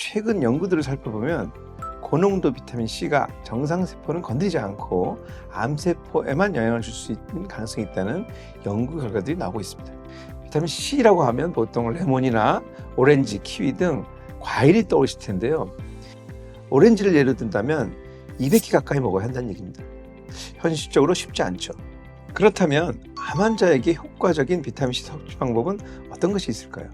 최근 연구들을 살펴보면 고농도 비타민 C가 정상세포는 건드리지 않고 암세포에만 영향을 줄 수 있는 가능성이 있다는 연구 결과들이 나오고 있습니다. 비타민 C라고 하면 보통 레몬이나 오렌지, 키위 등 과일이 떠오르실 텐데요. 오렌지를 예로 든다면 200개 가까이 먹어야 한다는 얘기입니다. 현실적으로 쉽지 않죠. 그렇다면 암 환자에게 효과적인 비타민C 섭취 방법은 어떤 것이 있을까요?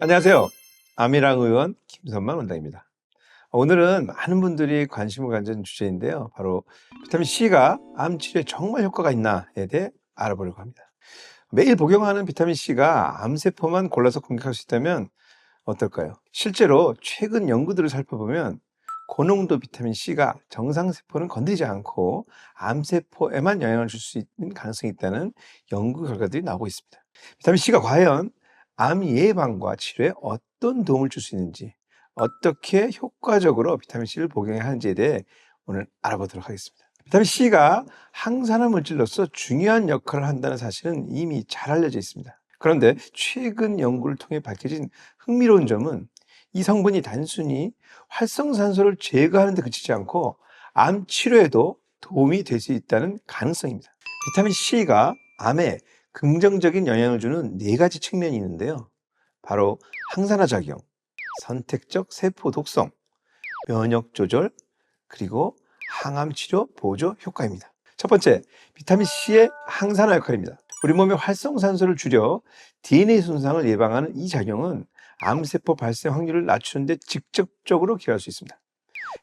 안녕하세요. 암이랑 의원 김선만 원장입니다. 오늘은 많은 분들이 관심을 가진 주제인데요. 바로 비타민 C가 암 치료에 정말 효과가 있나에 대해 알아보려고 합니다. 매일 복용하는 비타민 C가 암세포만 골라서 공격할 수 있다면 어떨까요? 실제로 최근 연구들을 살펴보면 고농도 비타민 C가 정상세포는 건드리지 않고 암세포에만 영향을 줄 수 있는 가능성이 있다는 연구 결과들이 나오고 있습니다. 비타민 C가 과연 암 예방과 치료에 어떤 도움을 줄 수 있는지, 어떻게 효과적으로 비타민 C를 복용해야 하는지에 대해 오늘 알아보도록 하겠습니다. 비타민 C가 항산화 물질로서 중요한 역할을 한다는 사실은 이미 잘 알려져 있습니다. 그런데 최근 연구를 통해 밝혀진 흥미로운 점은 이 성분이 단순히 활성산소를 제거하는 데 그치지 않고 암 치료에도 도움이 될 수 있다는 가능성입니다. 비타민 C가 암에 긍정적인 영향을 주는 4가지 측면이 있는데요. 바로 항산화 작용, 선택적 세포 독성, 면역 조절, 그리고 항암 치료 보조 효과입니다. 첫 번째, 비타민 C의 항산화 역할입니다. 우리 몸의 활성산소를 줄여 DNA 손상을 예방하는 이 작용은 암세포 발생 확률을 낮추는 데 직접적으로 기여할 수 있습니다.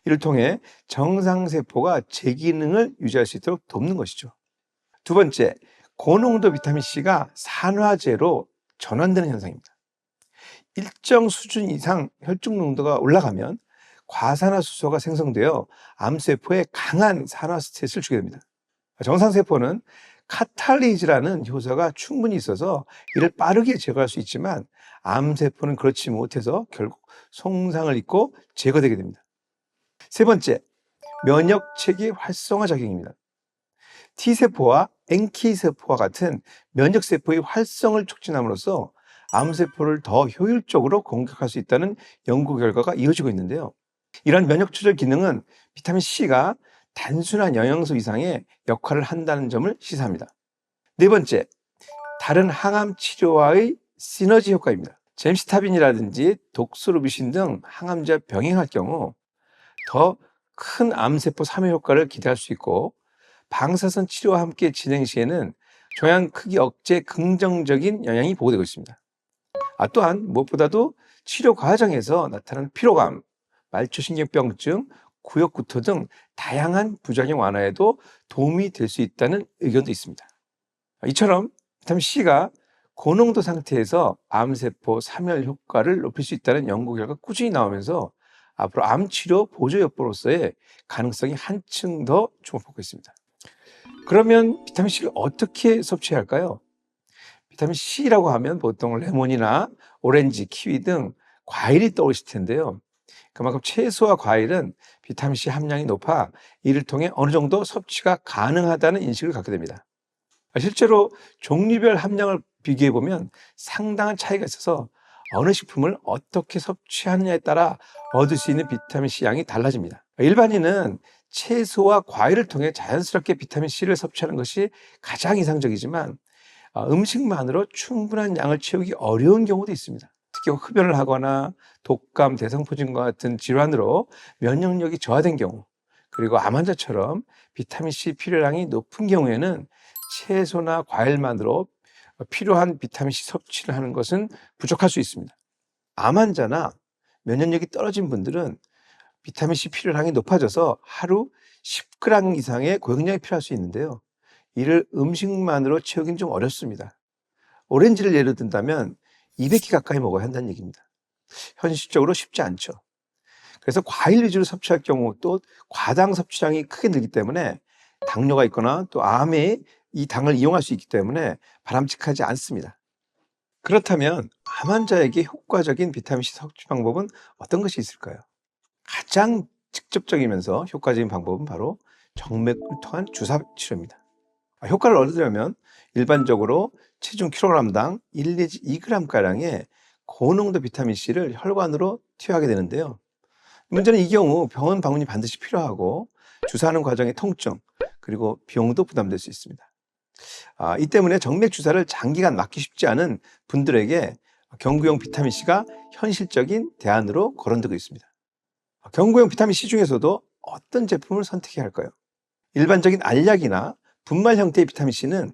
이를 통해 정상세포가 제 기능을 유지할 수 있도록 돕는 것이죠. 두 번째, 고농도 비타민 C가 산화제로 전환되는 현상입니다. 일정 수준 이상 혈중 농도가 올라가면 과산화수소가 생성되어 암세포에 강한 산화 스트레스를 주게 됩니다. 정상세포는 카탈리즈라는 효소가 충분히 있어서 이를 빠르게 제거할 수 있지만 암세포는 그렇지 못해서 결국 손상을 입고 제거되게 됩니다. 세 번째, 면역체계 활성화 작용입니다. T세포와 NK세포와 같은 면역세포의 활성을 촉진함으로써 암세포를 더 효율적으로 공격할 수 있다는 연구 결과가 이어지고 있는데요. 이런 면역 조절 기능은 비타민 C가 단순한 영양소 이상의 역할을 한다는 점을 시사합니다. 네 번째, 다른 항암 치료와의 시너지 효과입니다. 젬시타빈이라든지 독소르비신 등 항암제와 병행할 경우 더 큰 암세포 사멸 효과를 기대할 수 있고, 방사선 치료와 함께 진행 시에는 종양 크기 억제 긍정적인 영향이 보고되고 있습니다. 또한 무엇보다도 치료 과정에서 나타나는 피로감, 말초신경병증, 구역구토 등 다양한 부작용 완화에도 도움이 될 수 있다는 의견도 있습니다. 이처럼 비타민 C가 고농도 상태에서 암세포 사멸 효과를 높일 수 있다는 연구 결과가 꾸준히 나오면서 앞으로 암치료 보조 요법으로서의 가능성이 한층 더 주목받고 있습니다. 그러면 비타민 C를 어떻게 섭취해야 할까요? 비타민 C라고 하면 보통 레몬이나 오렌지, 키위 등 과일이 떠오르실 텐데요. 그만큼 채소와 과일은 비타민 C 함량이 높아 이를 통해 어느 정도 섭취가 가능하다는 인식을 갖게 됩니다. 실제로 종류별 함량을 비교해 보면 상당한 차이가 있어서 어느 식품을 어떻게 섭취하느냐에 따라 얻을 수 있는 비타민 C 양이 달라집니다. 일반인은 채소와 과일을 통해 자연스럽게 비타민 C를 섭취하는 것이 가장 이상적이지만 음식만으로 충분한 양을 채우기 어려운 경우도 있습니다. 특히 흡연을 하거나 독감, 대성포진과 같은 질환으로 면역력이 저하된 경우, 그리고 암 환자처럼 비타민 C 필요량이 높은 경우에는 채소나 과일만으로 필요한 비타민 C 섭취를 하는 것은 부족할 수 있습니다. 암 환자나 면역력이 떨어진 분들은 비타민 C 필요량이 높아져서 하루 10g 이상의 고용량이 필요할 수 있는데요. 이를 음식만으로 채우기는 좀 어렵습니다. 오렌지를 예로 든다면 200개 가까이 먹어야 한다는 얘기입니다. 현실적으로 쉽지 않죠. 그래서 과일 위주로 섭취할 경우 또 과당 섭취량이 크게 늘기 때문에 당뇨가 있거나 또 암에 이 당을 이용할 수 있기 때문에 바람직하지 않습니다. 그렇다면 암 환자에게 효과적인 비타민C 섭취 방법은 어떤 것이 있을까요? 가장 직접적이면서 효과적인 방법은 바로 정맥을 통한 주사 치료입니다. 효과를 얻으려면 일반적으로 체중 킬로그램당 1 내지 2g가량의 고농도 비타민C를 혈관으로 투여하게 되는데요. 문제는 이 경우 병원 방문이 반드시 필요하고 주사하는 과정의 통증 그리고 비용도 부담될 수 있습니다. 이 때문에 정맥 주사를 장기간 맞기 쉽지 않은 분들에게 경구용 비타민C가 현실적인 대안으로 거론되고 있습니다. 경구용 비타민C 중에서도 어떤 제품을 선택해야 할까요? 일반적인 알약이나 분말 형태의 비타민C는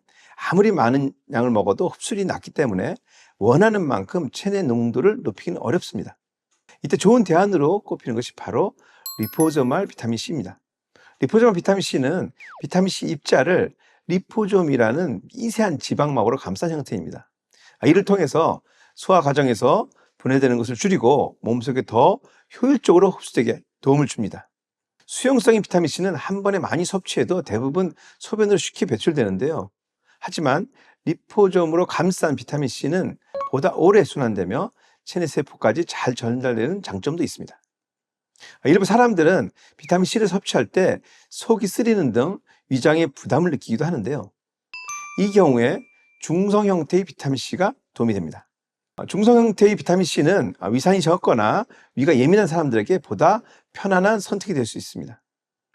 아무리 많은 양을 먹어도 흡수율이 낮기 때문에 원하는 만큼 체내 농도를 높이기는 어렵습니다. 이때 좋은 대안으로 꼽히는 것이 바로 리포소말 비타민C입니다. 리포소말 비타민C는 비타민C 입자를 리포솜이라는 미세한 지방막으로 감싼 형태입니다. 이를 통해서 소화 과정에서 분해되는 것을 줄이고 몸속에 더 효율적으로 흡수되게 도움을 줍니다. 수용성인 비타민C는 한 번에 많이 섭취해도 대부분 소변으로 쉽게 배출되는데요. 하지만 리포솜으로 감싼 비타민C는 보다 오래 순환되며 체내 세포까지 잘 전달되는 장점도 있습니다. 일부 사람들은 비타민C를 섭취할 때 속이 쓰리는 등 위장에 부담을 느끼기도 하는데요. 이 경우에 중성 형태의 비타민C가 도움이 됩니다. 중성 형태의 비타민C는 위산이 적거나 위가 예민한 사람들에게 보다 편안한 선택이 될 수 있습니다.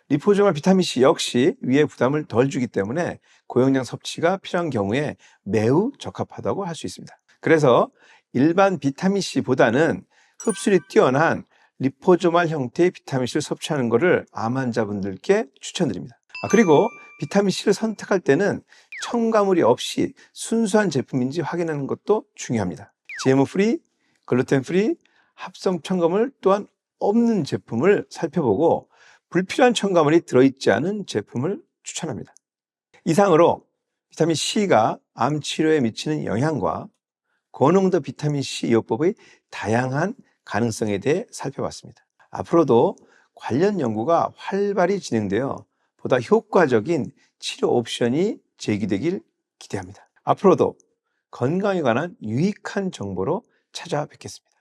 리포소말 비타민C 역시 위에 부담을 덜 주기 때문에 고용량 섭취가 필요한 경우에 매우 적합하다고 할 수 있습니다. 그래서 일반 비타민C보다는 흡수율이 뛰어난 리포소말 형태의 비타민C를 섭취하는 것을 암 환자분들께 추천드립니다. 그리고 비타민C를 선택할 때는 첨가물이 없이 순수한 제품인지 확인하는 것도 중요합니다. GMO 프리, 글루텐 프리, 합성 첨가물 또한 없는 제품을 살펴보고 불필요한 첨가물이 들어있지 않은 제품을 추천합니다. 이상으로 비타민C가 암 치료에 미치는 영향과 고농도 비타민C 요법의 다양한 가능성에 대해 살펴봤습니다. 앞으로도 관련 연구가 활발히 진행되어 보다 효과적인 치료 옵션이 제기되길 기대합니다. 앞으로도 건강에 관한 유익한 정보로 찾아뵙겠습니다.